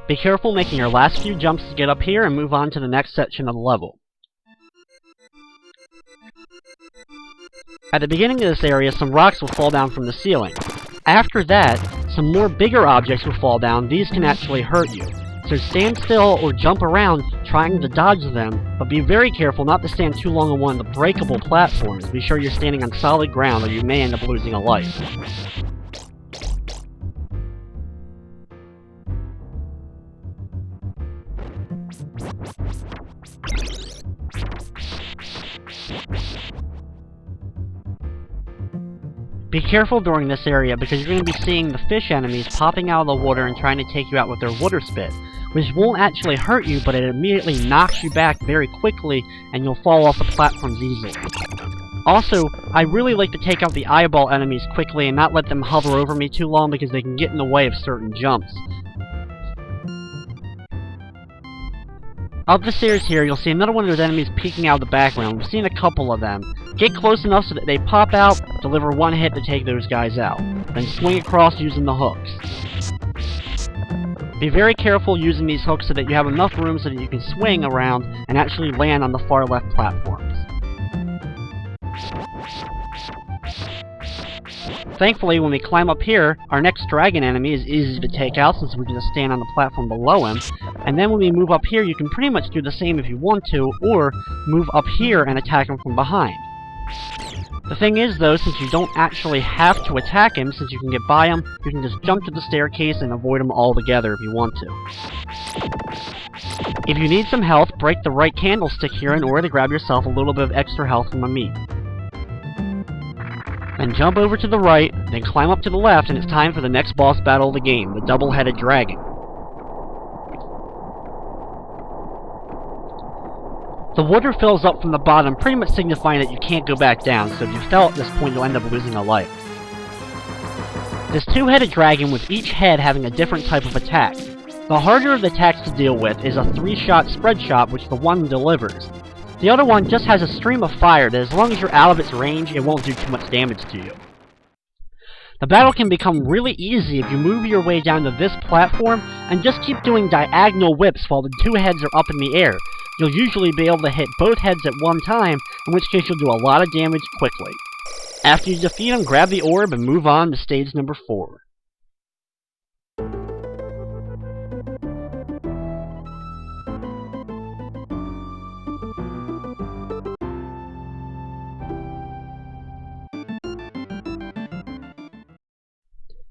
Be careful making your last few jumps to get up here and move on to the next section of the level. At the beginning of this area, some rocks will fall down from the ceiling. After that, some more bigger objects will fall down. These can actually hurt you. So stand still or jump around trying to dodge them, but be very careful not to stand too long on one of the breakable platforms. Be sure you're standing on solid ground or you may end up losing a life. Be careful during this area because you're going to be seeing the fish enemies popping out of the water and trying to take you out with their water spit, which won't actually hurt you, but it immediately knocks you back very quickly and you'll fall off the platforms easily. Also, I really like to take out the eyeball enemies quickly and not let them hover over me too long because they can get in the way of certain jumps. Up the stairs here, you'll see another one of those enemies peeking out of the background. We've seen a couple of them. Get close enough so that they pop out, deliver one hit to take those guys out. Then swing across using the hooks. Be very careful using these hooks so that you have enough room so that you can swing around and actually land on the far left platforms. Thankfully, when we climb up here, our next dragon enemy is easy to take out since we can just stand on the platform below him. And then when we move up here, you can pretty much do the same if you want to, or move up here and attack him from behind. The thing is, though, since you don't actually have to attack him, since you can get by him, you can just jump to the staircase and avoid him altogether if you want to. If you need some health, break the right candlestick here in order to grab yourself a little bit of extra health from a meat. Then jump over to the right, then climb up to the left, and it's time for the next boss battle of the game, the double-headed dragon. The water fills up from the bottom, pretty much signifying that you can't go back down, so if you fell at this point, you'll end up losing a life. This two-headed dragon with each head having a different type of attack. The harder of the attacks to deal with is a 3-shot spread shot, which the one delivers. The other one just has a stream of fire that as long as you're out of its range, it won't do too much damage to you. The battle can become really easy if you move your way down to this platform and just keep doing diagonal whips while the two heads are up in the air. You'll usually be able to hit both heads at one time, in which case you'll do a lot of damage quickly. After you defeat them, grab the orb and move on to stage number 4.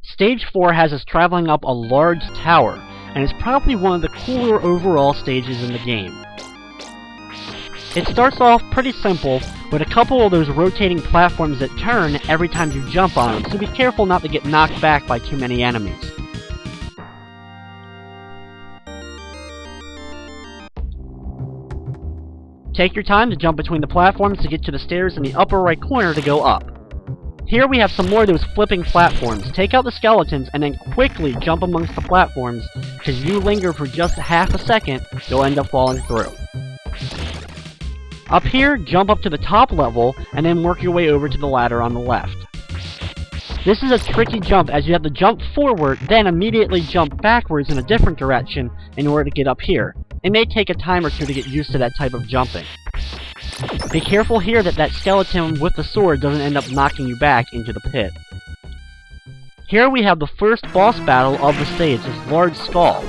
Stage 4 has us traveling up a large tower, and it's probably one of the cooler overall stages in the game. It starts off pretty simple, with a couple of those rotating platforms that turn every time you jump on them, so be careful not to get knocked back by too many enemies. Take your time to jump between the platforms to get to the stairs in the upper right corner to go up. Here we have some more of those flipping platforms. Take out the skeletons and then quickly jump amongst the platforms, because if you linger for just half a second, you'll end up falling through. Up here, jump up to the top level, and then work your way over to the ladder on the left. This is a tricky jump as you have to jump forward, then immediately jump backwards in a different direction in order to get up here. It may take a time or two to get used to that type of jumping. Be careful here that that skeleton with the sword doesn't end up knocking you back into the pit. Here we have the first boss battle of the stage, this large skull.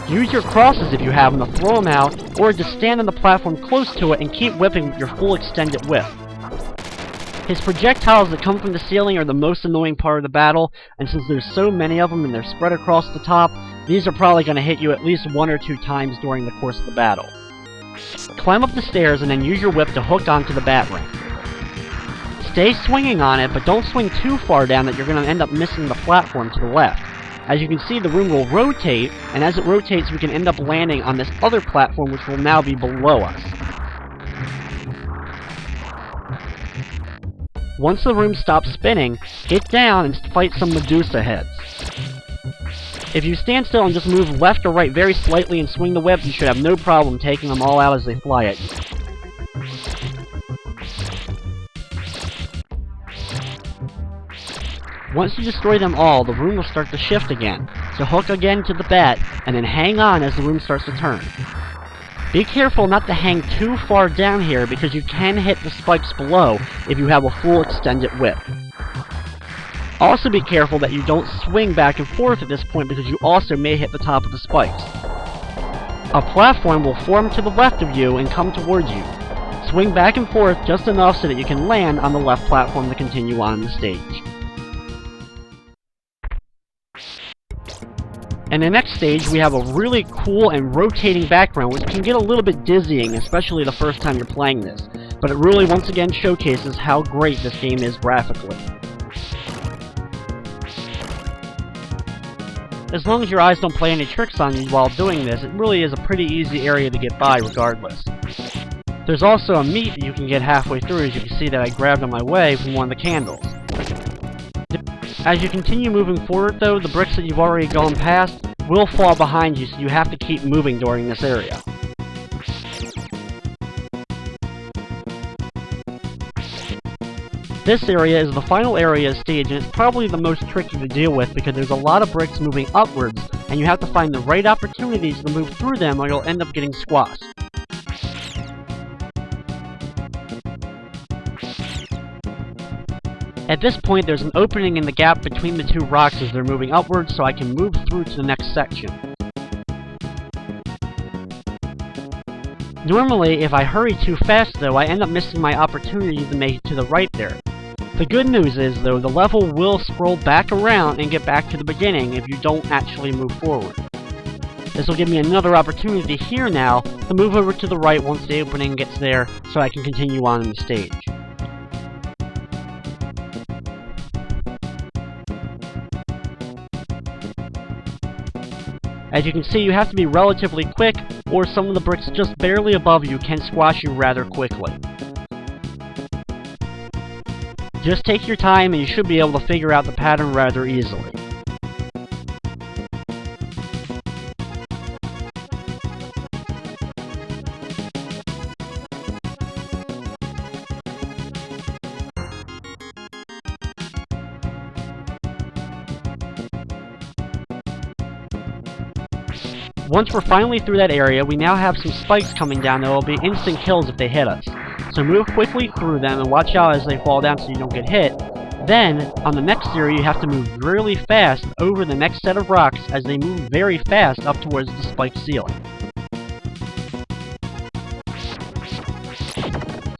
Use your crosses if you have them to throw them out, or just stand on the platform close to it and keep whipping with your full extended whip. His projectiles that come from the ceiling are the most annoying part of the battle, and since there's so many of them and they're spread across the top, these are probably going to hit you at least 1 or 2 times during the course of the battle. Climb up the stairs and then use your whip to hook onto the bat ring. Stay swinging on it, but don't swing too far down that you're going to end up missing the platform to the left. As you can see, the room will rotate, and as it rotates we can end up landing on this other platform which will now be below us. Once the room stops spinning, get down and fight some Medusa heads. If you stand still and just move left or right very slightly and swing the whip, you should have no problem taking them all out as they fly at you. Once you destroy them all, the room will start to shift again. So hook again to the bat, and then hang on as the room starts to turn. Be careful not to hang too far down here because you can hit the spikes below if you have a full extended whip. Also be careful that you don't swing back and forth at this point because you also may hit the top of the spikes. A platform will form to the left of you and come towards you. Swing back and forth just enough so that you can land on the left platform to continue on the stage. In the next stage, we have a really cool and rotating background, which can get a little bit dizzying, especially the first time you're playing this. But it really, once again, showcases how great this game is graphically. As long as your eyes don't play any tricks on you while doing this, it really is a pretty easy area to get by regardless. There's also a meat that you can get halfway through, as you can see that I grabbed on my way from one of the candles. As you continue moving forward though, the bricks that you've already gone past will fall behind you, so you have to keep moving during this area. This area is the final area of the stage, and it's probably the most tricky to deal with because there's a lot of bricks moving upwards, and you have to find the right opportunities to move through them or you'll end up getting squashed. At this point, there's an opening in the gap between the two rocks as they're moving upwards, so I can move through to the next section. Normally, if I hurry too fast though, I end up missing my opportunity to make it to the right there. The good news is though, the level will scroll back around and get back to the beginning if you don't actually move forward. This will give me another opportunity here now to move over to the right once the opening gets there, so I can continue on in the stage. As you can see, you have to be relatively quick, or some of the bricks just barely above you can squash you rather quickly. Just take your time and you should be able to figure out the pattern rather easily. Once we're finally through that area, we now have some spikes coming down that will be instant kills if they hit us. So move quickly through them and watch out as they fall down so you don't get hit. Then, on the next area, you have to move really fast over the next set of rocks as they move very fast up towards the spiked ceiling.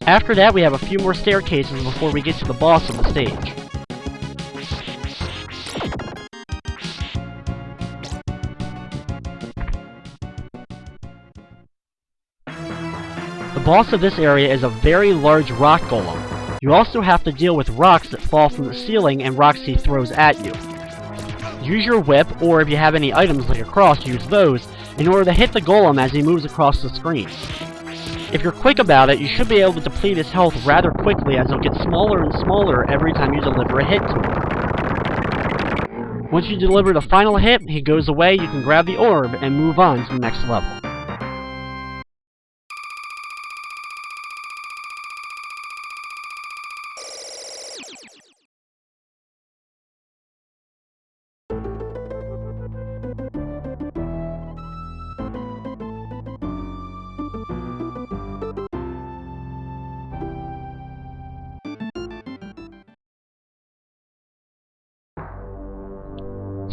After that, we have a few more staircases before we get to the boss of the stage. The boss of this area is a very large rock golem. You also have to deal with rocks that fall from the ceiling and rocks he throws at you. Use your whip, or if you have any items like a cross, use those, in order to hit the golem as he moves across the screen. If you're quick about it, you should be able to deplete his health rather quickly as he'll get smaller and smaller every time you deliver a hit to him. Once you deliver the final hit, he goes away, you can grab the orb and move on to the next level.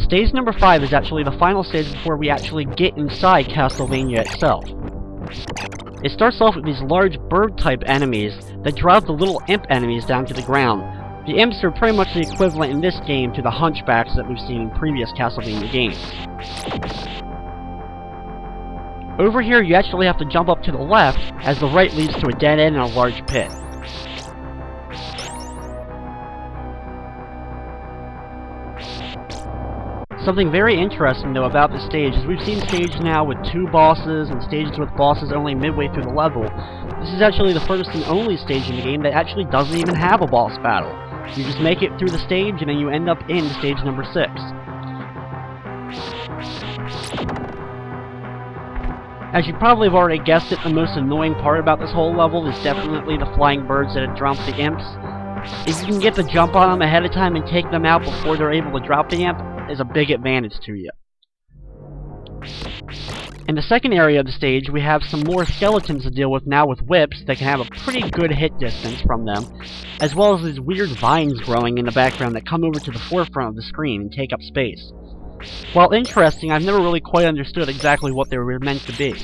Stage number 5 is actually the final stage before we actually get inside Castlevania itself. It starts off with these large bird-type enemies that drop the little imp enemies down to the ground. The imps are pretty much the equivalent in this game to the hunchbacks that we've seen in previous Castlevania games. Over here you actually have to jump up to the left, as the right leads to a dead end and a large pit. Something very interesting though about this stage is we've seen stages now with 2 bosses and stages with bosses only midway through the level. This is actually the first and only stage in the game that actually doesn't even have a boss battle. You just make it through the stage and then you end up in stage number 6. As you probably have already guessed it, the most annoying part about this whole level is definitely the flying birds that drop the imps. If you can get the jump on them ahead of time and take them out before they're able to drop the imp, is a big advantage to you. In the second area of the stage, we have some more skeletons to deal with now with whips that can have a pretty good hit distance from them, as well as these weird vines growing in the background that come over to the forefront of the screen and take up space. While interesting, I've never really quite understood exactly what they were meant to be.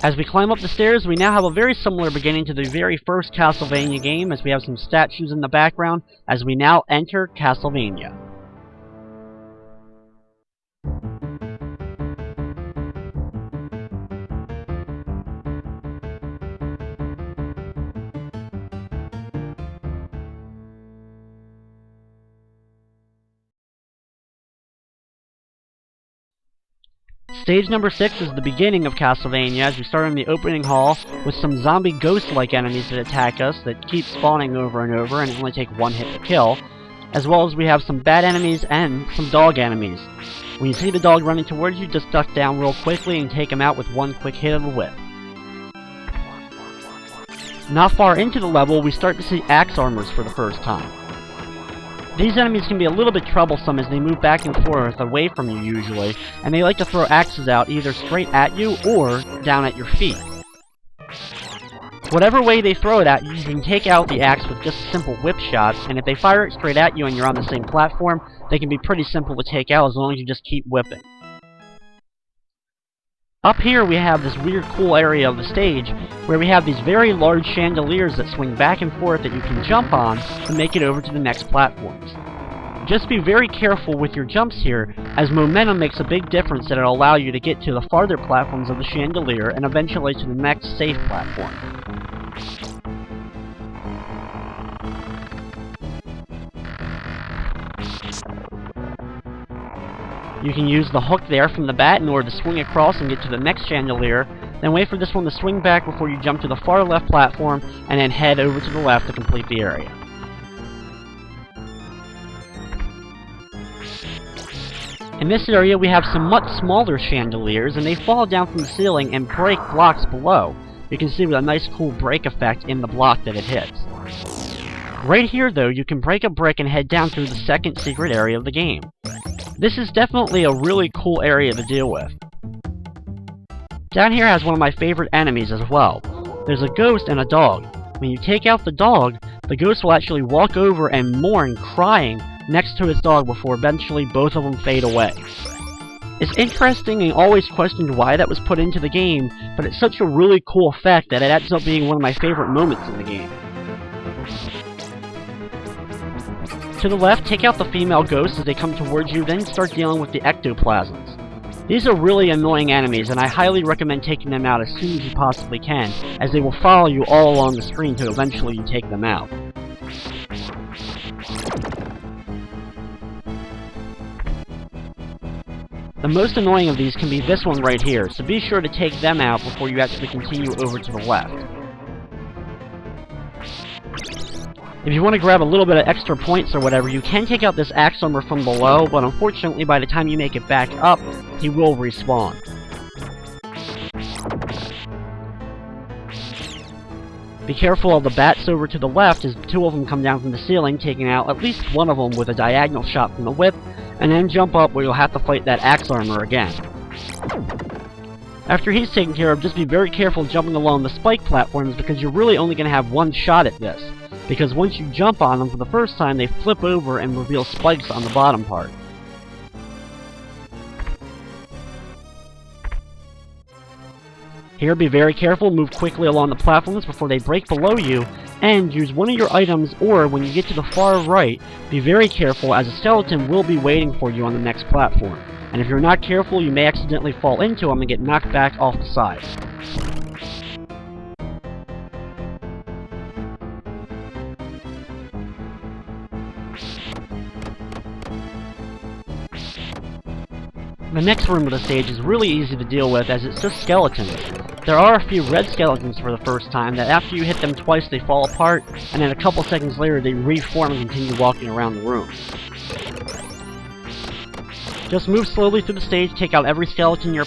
As we climb up the stairs, we now have a very similar beginning to the very first Castlevania game, as we have some statues in the background as we now enter Castlevania. Stage number 6 is the beginning of Castlevania, as we start in the opening hall with some zombie ghost-like enemies that attack us that keep spawning over and over and only take one hit to kill, as well as we have some bat enemies and some dog enemies. When you see the dog running towards you, just duck down real quickly and take him out with one quick hit of the whip. Not far into the level, we start to see axe armors for the first time. These enemies can be a little bit troublesome as they move back and forth away from you usually, and they like to throw axes out either straight at you or down at your feet. Whatever way they throw it at you, you can take out the axe with just a simple whip shot, and if they fire it straight at you and you're on the same platform, they can be pretty simple to take out as long as you just keep whipping. Up here we have this weird cool area of the stage where we have these very large chandeliers that swing back and forth that you can jump on to make it over to the next platforms. Just be very careful with your jumps here, as momentum makes a big difference that it'll allow you to get to the farther platforms of the chandelier and eventually to the next safe platform. You can use the hook there from the bat in order to swing across and get to the next chandelier, then wait for this one to swing back before you jump to the far left platform, and then head over to the left to complete the area. In this area we have some much smaller chandeliers, and they fall down from the ceiling and break blocks below. You can see with a nice cool break effect in the block that it hits. Right here though, you can break a brick and head down through the second secret area of the game. This is definitely a really cool area to deal with. Down here has one of my favorite enemies as well. There's a ghost and a dog. When you take out the dog, the ghost will actually walk over and mourn, crying, next to its dog before eventually both of them fade away. It's interesting and always questioned why that was put into the game, but it's such a really cool effect that it ends up being one of my favorite moments in the game. To the left, take out the female ghosts as they come towards you, then start dealing with the ectoplasms. These are really annoying enemies, and I highly recommend taking them out as soon as you possibly can, as they will follow you all along the screen till eventually you take them out. The most annoying of these can be this one right here, so be sure to take them out before you actually continue over to the left. If you want to grab a little bit of extra points or whatever, you can take out this axe armor from below, but unfortunately by the time you make it back up, he will respawn. Be careful of the bats over to the left, as two of them come down from the ceiling, taking out at least one of them with a diagonal shot from the whip, and then jump up where you'll have to fight that axe armor again. After he's taken care of, just be very careful jumping along the spike platforms, because you're really only going to have one shot at this. Because once you jump on them for the first time, they flip over and reveal spikes on the bottom part. Here, be very careful, move quickly along the platforms before they break below you, and use one of your items, or when you get to the far right, be very careful as a skeleton will be waiting for you on the next platform. And if you're not careful, you may accidentally fall into them and get knocked back off the side. The next room of the stage is really easy to deal with, as it's just skeletons. There are a few red skeletons for the first time that after you hit them twice they fall apart, and then a couple seconds later they reform and continue walking around the room. Just move slowly through the stage, take out every skeleton in your